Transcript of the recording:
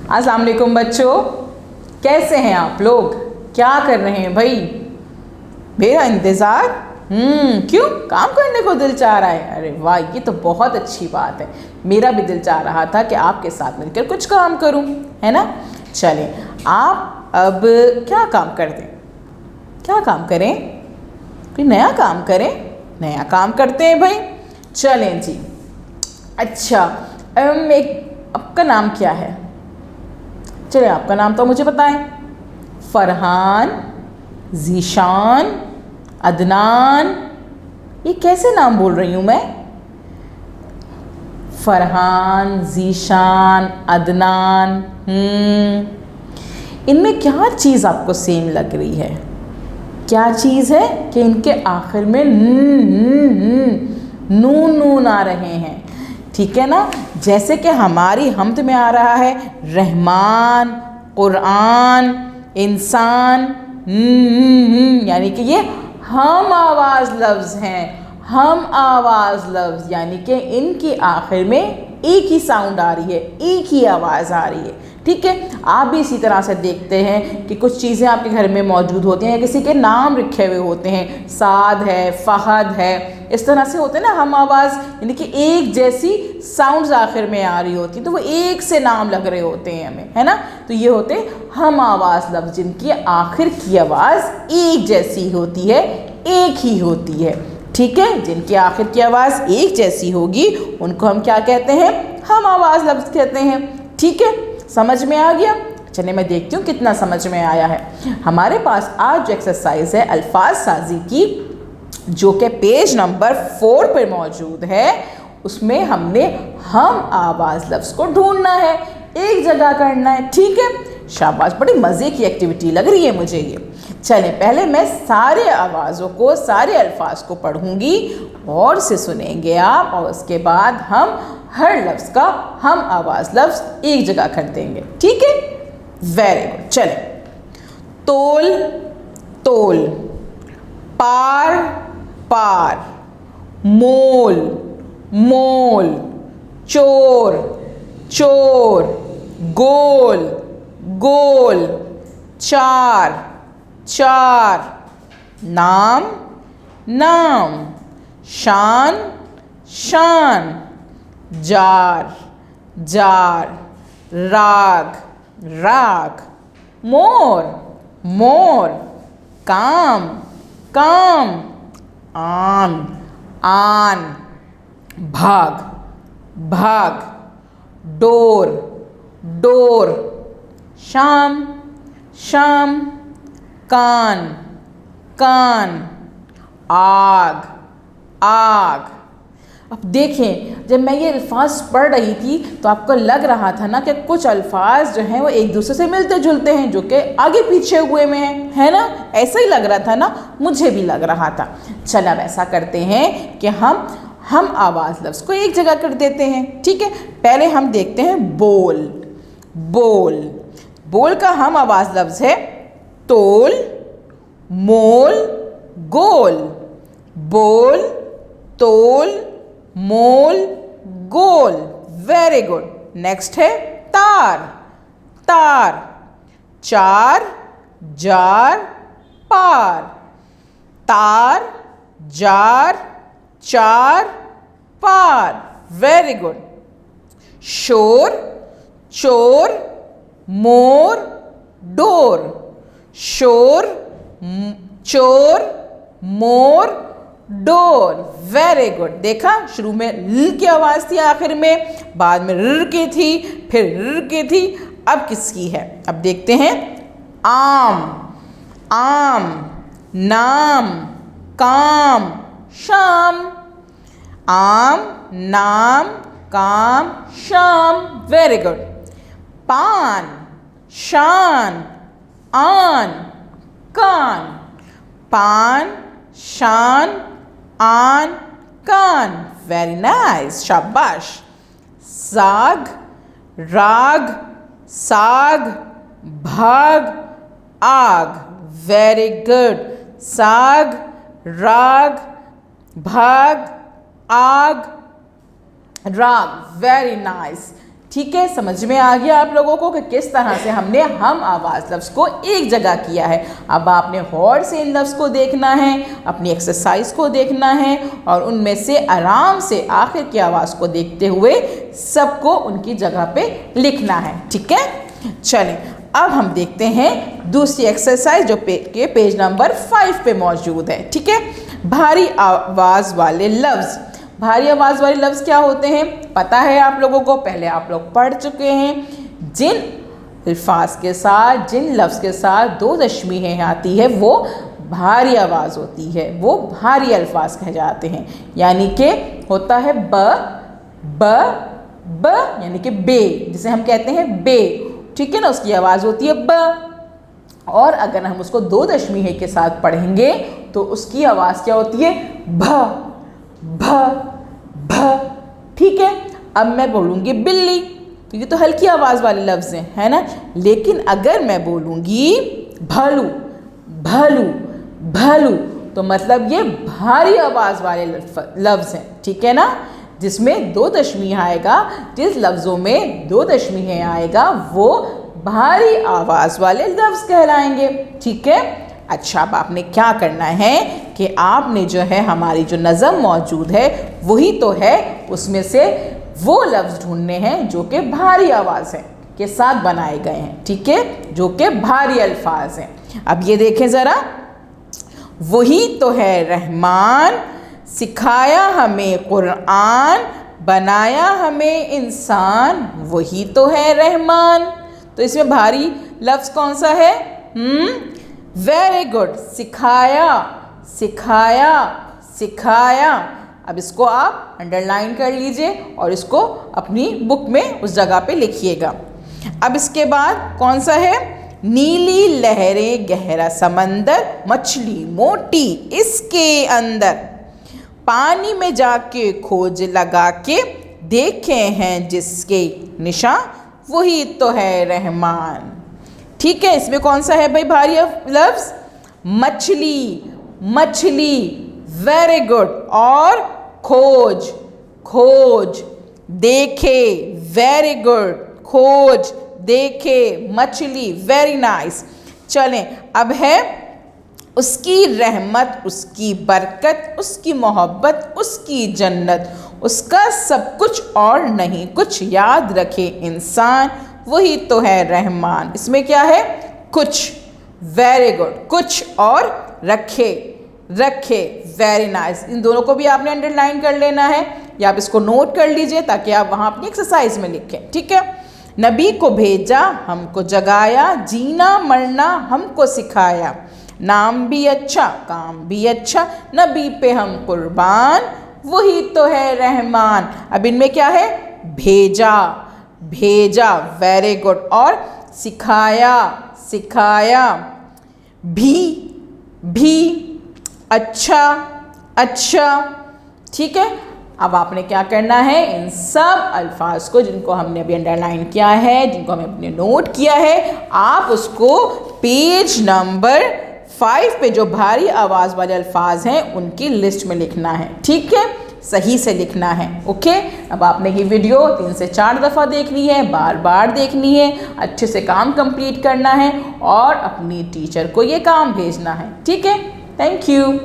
अस्सलाम वालेकुम बच्चों, कैसे हैं आप लोग? क्या कर रहे हैं भाई? मेरा इंतज़ार? क्यों? काम करने को दिल चाह रहा है? अरे वाह, ये तो बहुत अच्छी बात है। मेरा भी दिल चाह रहा था कि आपके साथ मिलकर कुछ काम करूं, है ना? चलें, आप अब क्या काम कर दें? क्या काम करें? कोई नया काम करें? नया काम करते हैं भाई। चलें जी। अच्छा, आपका नाम क्या है? चलिए, आपका नाम तो मुझे बताएं। फरहान, ज़ीशान, अदनान, ये कैसे नाम बोल रही हूँ मैं? फरहान, ज़ीशान, अदनान। इनमें क्या चीज़ आपको सेम लग रही है? क्या चीज़ है कि इनके आखिर में नून नून आ रहे हैं? ठीक है ना? जैसे कि हमारी हमद में आ रहा है रहमान, कुरान, इंसान, यानी कि ये हम आवाज़ लफ्ज़ हैं। हम आवाज़ लफ्ज़ यानी कि इनकी आखिर में एक ही साउंड आ रही है, एक ही आवाज़ आ रही है। ठीक है, आप भी इसी तरह से देखते हैं कि कुछ चीज़ें आपके घर में मौजूद होती हैं, किसी के नाम लिखे हुए होते हैं, साद है, फ़हद है, इस तरह से होते हैं ना हम आवाज़, यानी कि एक जैसी साउंड्स आखिर में आ रही होती हैं, तो वो एक से नाम लग रहे होते हैं हमें, है ना? तो ये होते हम आवाज़ लफ्ज़ जिनकी आखिर की आवाज़ एक जैसी होती है, एक ही होती है। ठीक है, जिनकी आखिर की आवाज़ एक जैसी होगी उनको हम क्या कहते हैं? हम आवाज़ लफ्ज़ कहते हैं। ठीक है, समझ में आ गया? चलिए, मैं देखती हूँ कितना समझ में आया है। हमारे पास आज जो एक्सरसाइज है अल्फाज साजी की, जो कि पेज नंबर 4 पर मौजूद है, उसमें हमने हम आवाज़ लफ्ज़ को ढूंढना है, एक जगह करना है। ठीक है, शाबाश, बड़ी मज़े की एक्टिविटी लग रही है मुझे ये। चलें, पहले मैं सारे आवाज़ों को, सारे अल्फाज को पढ़ूंगी और से सुनेंगे आप, और उसके बाद हम हर लफ्ज़ का हम आवाज़ लफ्ज़ एक जगह कर देंगे। ठीक है, वेरी गुड। चलें, तोल, तोल, पार, पार, मोल, मोल, चोर, चोर, गोल, गोल, चार, चार, नाम, नाम, शान, शान, जार, जार, राग, राग, मोर, मोर, काम, काम, आन, आन, भाग, भाग, डोर, डोर, शाम, शाम, कान, कान, आग, आग। अब देखें, जब मैं ये अल्फाज पढ़ रही थी तो आपको लग रहा था ना कि कुछ अल्फाज जो हैं वो एक दूसरे से मिलते जुलते हैं, जो कि आगे पीछे हुए में हैं, है ना? ऐसा ही लग रहा था ना? मुझे भी लग रहा था। चल, अब ऐसा करते हैं कि हम आवाज़ लफ्ज़ को एक जगह कर देते हैं। ठीक है, पहले हम देखते हैं बोल, बोल, बोल का हम आवाज़ लफ्ज़ है तोल, मोल, गोल, बोल, तोल, मोल, गोल। Very good. नेक्स्ट है तार, तार, चार, जार, पार, तार, जार, चार, पार। Very good. शोर, चोर, मोर, डोर, शोर, चोर, मोर, डोर। Very good. देखा, शुरू में ल की आवाज़ थी, आखिर में, बाद में र की थी, फिर र की थी, अब किसकी है? अब देखते हैं। आम, आम, नाम, काम, शाम, आम, नाम, काम, शाम। Very good. पान, शान, आन, कान, पान, शान, आन, कान। वेरी नाइस, शाबाश। साग, राग, साग, भाग, आग। Very good. साग, राग, भाग, आग, राग। Very nice. ठीक है, समझ में आ गया आप लोगों को कि किस तरह से हमने हम आवाज़ लफ्ज़ को एक जगह किया है। अब आपने गौर से इन लफ्ज़ को देखना है, अपनी एक्सरसाइज को देखना है और उनमें से आराम से आखिर की आवाज़ को देखते हुए सबको उनकी जगह पे लिखना है। ठीक है, चलें अब हम देखते हैं दूसरी एक्सरसाइज जो पेज नंबर 5 पे मौजूद है। ठीक है, भारी आवाज़ वाले लफ्ज़। भारी आवाज़ वाले लफ्ज़ क्या होते हैं पता है आप लोगों को, पहले आप लोग पढ़ चुके हैं। जिन अल्फाज के साथ, जिन लफ्ज़ के साथ 2 तशबीहें आती है वो भारी आवाज़ होती है, वो भारी अल्फाज कहे जाते हैं। यानी कि होता है ब यानी कि बे, जिसे हम कहते हैं बे, ठीक है ना, उसकी आवाज़ होती है ब। और अगर हम उसको 2 तशबीहें के साथ पढ़ेंगे तो उसकी आवाज़ क्या होती है भ। ठीक है, अब मैं बोलूँगी बिल्ली, तो ये तो हल्की आवाज़ वाले लफ्ज़ हैं, है ना। लेकिन अगर मैं बोलूँगी भालू तो मतलब ये भारी आवाज़ वाले लफ्ज़ हैं। ठीक है ना, जिसमें 2 तशबीह आएगा, जिस लफ्ज़ों में 2 तशबीहें आएगा वो भारी आवाज़ वाले लफ्ज़ कहलाएंगे। ठीक है, अच्छा अब आपने क्या करना है कि आपने जो है हमारी जो नज़म मौजूद है वही तो है, उसमें से वो लफ्ज़ ढूंढने हैं जो कि भारी आवाज़ है के साथ बनाए गए हैं। ठीक है, जो कि भारी अल्फाज हैं। अब ये देखें ज़रा, वही तो है रहमान, सिखाया हमें कुरान, बनाया हमें इंसान, वही तो है रहमान। तो इसमें भारी लफ्ज़ कौन सा है? वेरी गुड, सिखाया। अब इसको आप अंडरलाइन कर लीजिए और इसको अपनी बुक में उस जगह पे लिखिएगा। अब इसके बाद कौन सा है? नीली लहरें, गहरा समंदर, मछली मोटी इसके अंदर, पानी में जाके खोज लगा के देखे हैं जिसके निशान, वही तो है रहमान। ठीक है, इसमें कौन सा है भाई भारी लफ्ज़? मछली, वेरी गुड। और खोज, देखे, वेरी गुड, खोज, देखे, मछली, वेरी नाइस। चलें, अब है उसकी रहमत, उसकी बरकत, उसकी मोहब्बत, उसकी जन्नत, उसका सब कुछ और नहीं कुछ, याद रखे इंसान, वही तो है रहमान। इसमें क्या है? कुछ, वेरी गुड, कुछ और रखे, वेरी नाइस। इन दोनों को भी आपने अंडरलाइन कर लेना है या आप इसको नोट कर लीजिए ताकि आप वहाँ अपनी एक्सरसाइज में लिखें। ठीक है, नबी को भेजा, हमको जगाया, जीना मरना हमको सिखाया, नाम भी अच्छा काम भी अच्छा, नबी पे हम कुर्बान, वही तो है रहमान। अब इनमें क्या है? भेजा, वेरी गुड। और सिखाया, भी, अच्छा। ठीक है, अब आपने क्या करना है? इन सब अल्फाज को जिनको हमने अभी अंडरलाइन किया है, जिनको हमने अपने नोट किया है, आप उसको पेज नंबर 5 पे जो भारी आवाज़ वाले अल्फाज हैं उनकी लिस्ट में लिखना है। ठीक है, सही से लिखना है। ओके, अब आपने ये वीडियो 3 से 4 दफ़ा देखनी है, बार बार देखनी है, अच्छे से काम कंप्लीट करना है और अपनी टीचर को ये काम भेजना है। ठीक है, थैंक यू।